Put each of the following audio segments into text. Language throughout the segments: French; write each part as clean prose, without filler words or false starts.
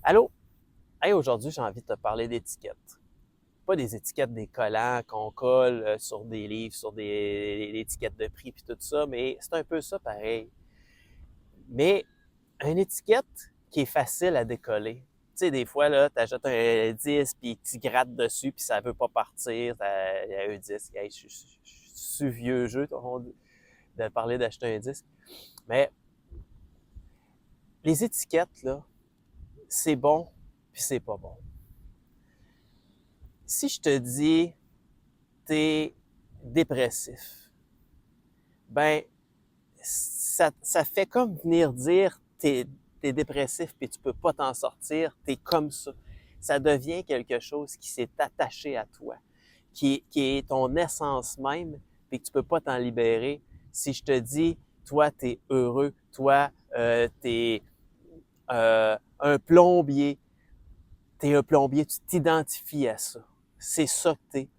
Allô? Hey, aujourd'hui, j'ai envie de te parler d'étiquettes. Pas des étiquettes des collants qu'on colle sur des livres, sur des étiquettes de prix puis tout ça, mais c'est un peu ça pareil. Mais une étiquette qui est facile à décoller. Tu sais, des fois, là, t'achètes un disque puis tu grattes dessus puis ça veut pas partir. Il y a un disque. Hey, je suis vieux jeu de parler d'acheter un disque. Mais les étiquettes, là, c'est bon puis c'est pas bon. Si je te dis t'es dépressif, ben ça fait comme venir dire t'es dépressif puis tu peux pas t'en sortir, t'es comme ça. Ça devient quelque chose qui s'est attaché à toi, qui est ton essence même, puis que tu peux pas t'en libérer. Si je te dis, toi, t'es heureux, toi, t'es t'es un plombier, tu t'identifies à ça. C'est ça que t'es.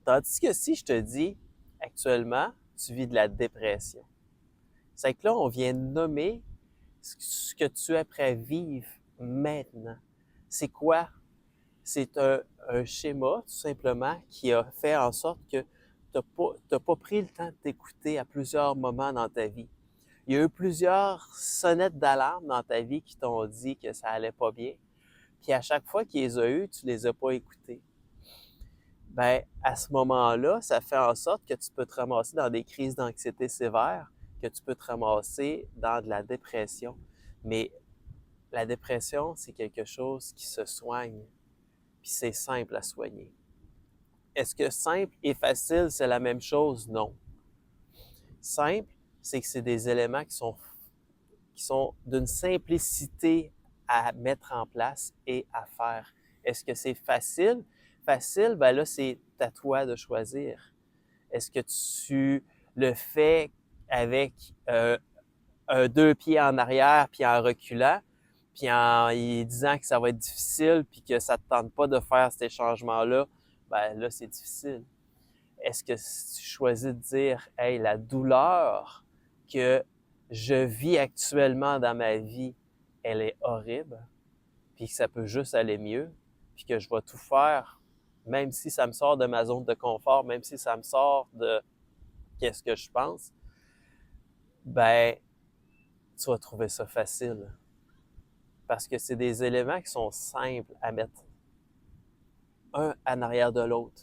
Tandis que si je te dis, actuellement, tu vis de la dépression, c'est que là, on vient de nommer ce que tu es prêt à vivre maintenant. C'est quoi? C'est un schéma, tout simplement, qui a fait en sorte que tu n'as pas pris le temps de t'écouter à plusieurs moments dans ta vie. Il y a eu plusieurs sonnettes d'alarme dans ta vie qui t'ont dit que ça allait pas bien. Puis à chaque fois qu'ils les a eues, tu les as pas écoutées. Ben, à ce moment-là, ça fait en sorte que tu peux te ramasser dans des crises d'anxiété sévères, que tu peux te ramasser dans de la dépression. Mais la dépression, c'est quelque chose qui se soigne, puis c'est simple à soigner. Est-ce que simple et facile, c'est la même chose? Non. Simple, c'est que c'est des éléments qui sont d'une simplicité à mettre en place et à faire. Est-ce que c'est facile? Facile, ben là, c'est à toi de choisir. Est-ce que tu le fais avec un deux pieds en arrière puis en reculant, puis en disant que ça va être difficile puis que ça te tente pas de faire ces changements-là? Ben là, c'est difficile. Est-ce que tu choisis de dire, hey, la douleur que je vis actuellement dans ma vie, elle est horrible, puis que ça peut juste aller mieux, puis que je vais tout faire, même si ça me sort de ma zone de confort, même si ça me sort de qu'est-ce que je pense, ben, tu vas trouver ça facile. Parce que c'est des éléments qui sont simples à mettre un en arrière de l'autre.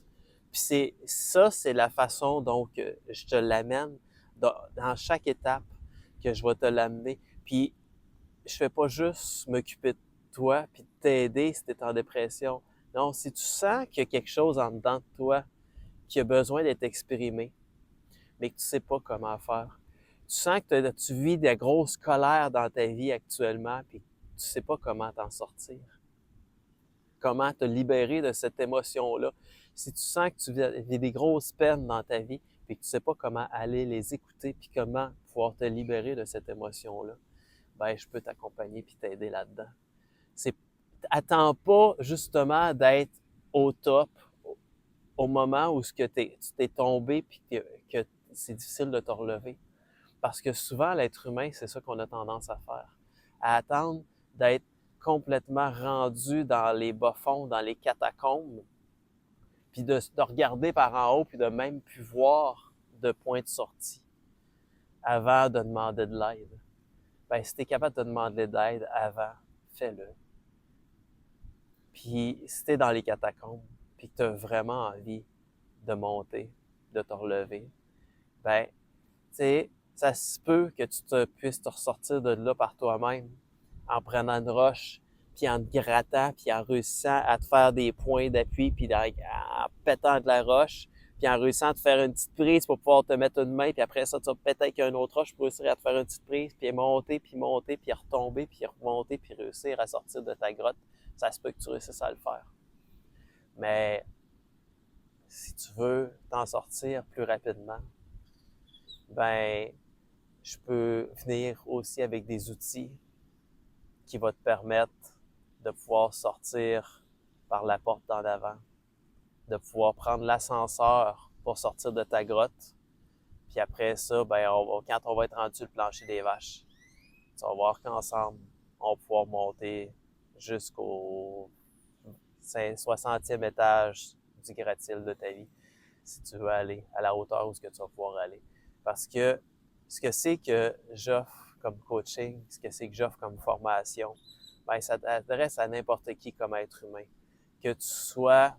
Puis c'est la façon dont je te l'amène dans chaque étape que je vais te l'amener. Puis je fais pas juste m'occuper de toi puis de t'aider si tu es en dépression. Non, si tu sens qu'il y a quelque chose en dedans de toi qui a besoin d'être exprimé, mais que tu sais pas comment faire. Tu sens que tu vis de grosses colères dans ta vie actuellement puis tu sais pas comment t'en sortir. Comment te libérer de cette émotion-là. Si tu sens que tu vis des grosses peines dans ta vie et que tu sais pas comment aller les écouter puis comment pouvoir te libérer de cette émotion-là, ben je peux t'accompagner puis t'aider là-dedans. C'est Attends pas justement d'être au top au moment où tu t'es tombé puis que c'est difficile de te relever. Parce que souvent, l'être humain, c'est ça qu'on a tendance à faire. À attendre d'être complètement rendu dans les bas-fonds, dans les catacombes, puis de regarder par en haut, puis de même plus voir de point de sortie avant de demander de l'aide. Ben, si tu es capable de demander de l'aide avant, fais-le. Puis si tu es dans les catacombes, puis que tu as vraiment envie de monter, de te relever, ben, tu sais, ça se peut que puisses te ressortir de là par toi-même en prenant une roche, puis en te grattant, puis en réussissant à te faire des points d'appui, puis en pétant de la roche, puis en réussissant à te faire une petite prise pour pouvoir te mettre une main, puis après ça, tu vas péter avec une autre roche pour réussir à te faire une petite prise, puis monter, puis retomber, puis remonter, puis réussir à sortir de ta grotte. Ça se peut que tu réussisses à le faire. Mais si tu veux t'en sortir plus rapidement, ben, je peux venir aussi avec des outils qui vont te permettre de pouvoir sortir par la porte d'en avant, de pouvoir prendre l'ascenseur pour sortir de ta grotte. Puis après ça, ben, quand on va être rendu le plancher des vaches, tu vas voir qu'ensemble, on va pouvoir monter jusqu'au 60e étage du gratte-ciel de ta vie, si tu veux aller à la hauteur où ce que tu vas pouvoir aller. Parce que ce que c'est que j'offre comme coaching, ce que c'est que j'offre comme formation, ben, ça t'adresse à n'importe qui comme être humain. Que tu sois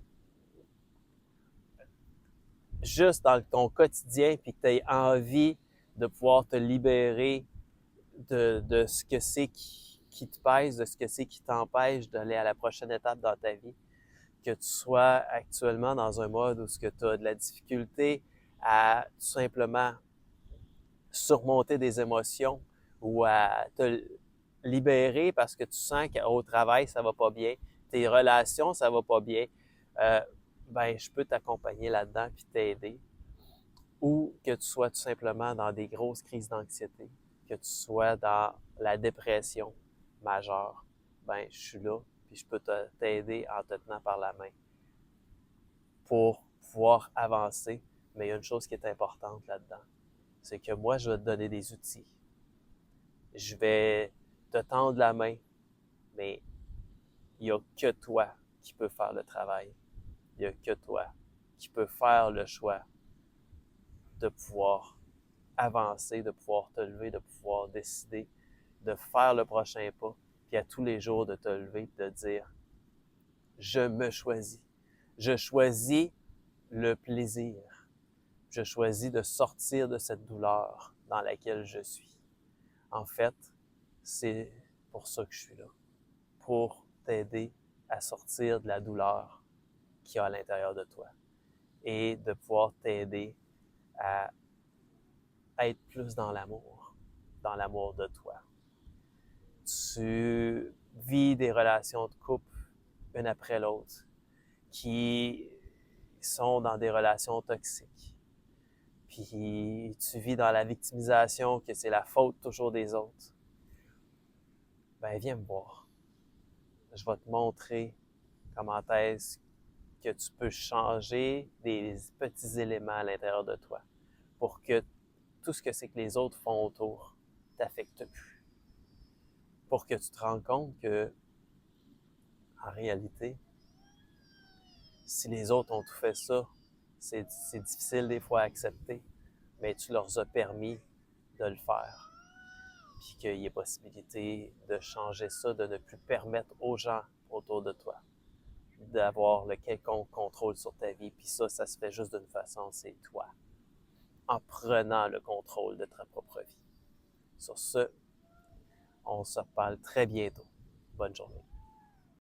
juste dans ton quotidien puis que tu aies envie de pouvoir te libérer de ce que c'est qui te pèse, de ce que c'est qui t'empêche d'aller à la prochaine étape dans ta vie. Que tu sois actuellement dans un mode où tu as de la difficulté à tout simplement surmonter des émotions ou à te libérer parce que tu sens qu'au travail, ça va pas bien, tes relations, ça va pas bien, ben, je peux t'accompagner là-dedans puis t'aider. Ou que tu sois tout simplement dans des grosses crises d'anxiété, que tu sois dans la dépression majeure, ben, je suis là puis je peux t'aider en te tenant par la main pour pouvoir avancer. Mais il y a une chose qui est importante là-dedans, c'est que moi, je vais te donner des outils. Je vais te tendre la main, mais il n'y a que toi qui peux faire le travail. Il n'y a que toi qui peux faire le choix de pouvoir avancer, de pouvoir te lever, de pouvoir décider de faire le prochain pas, puis à tous les jours de te lever, de dire « Je me choisis. Je choisis le plaisir. Je choisis de sortir de cette douleur dans laquelle je suis. » En fait, c'est pour ça que je suis là, pour t'aider à sortir de la douleur qu'il y a à l'intérieur de toi et de pouvoir t'aider à être plus dans l'amour de toi. Tu vis des relations de couple une après l'autre qui sont dans des relations toxiques. Puis tu vis dans la victimisation, que c'est la faute toujours des autres. Ben viens me voir. Je vais te montrer comment est-ce que tu peux changer des petits éléments à l'intérieur de toi pour que tout ce que c'est que les autres font autour t'affecte plus. Pour que tu te rendes compte que, en réalité, si les autres ont tout fait ça, c'est difficile des fois à accepter, mais tu leur as permis de le faire. Puis qu'il y ait possibilité de changer ça, de ne plus permettre aux gens autour de toi d'avoir le quelconque contrôle sur ta vie. Puis ça se fait juste d'une façon, c'est toi. En prenant le contrôle de ta propre vie. Sur ce, on se reparle très bientôt. Bonne journée.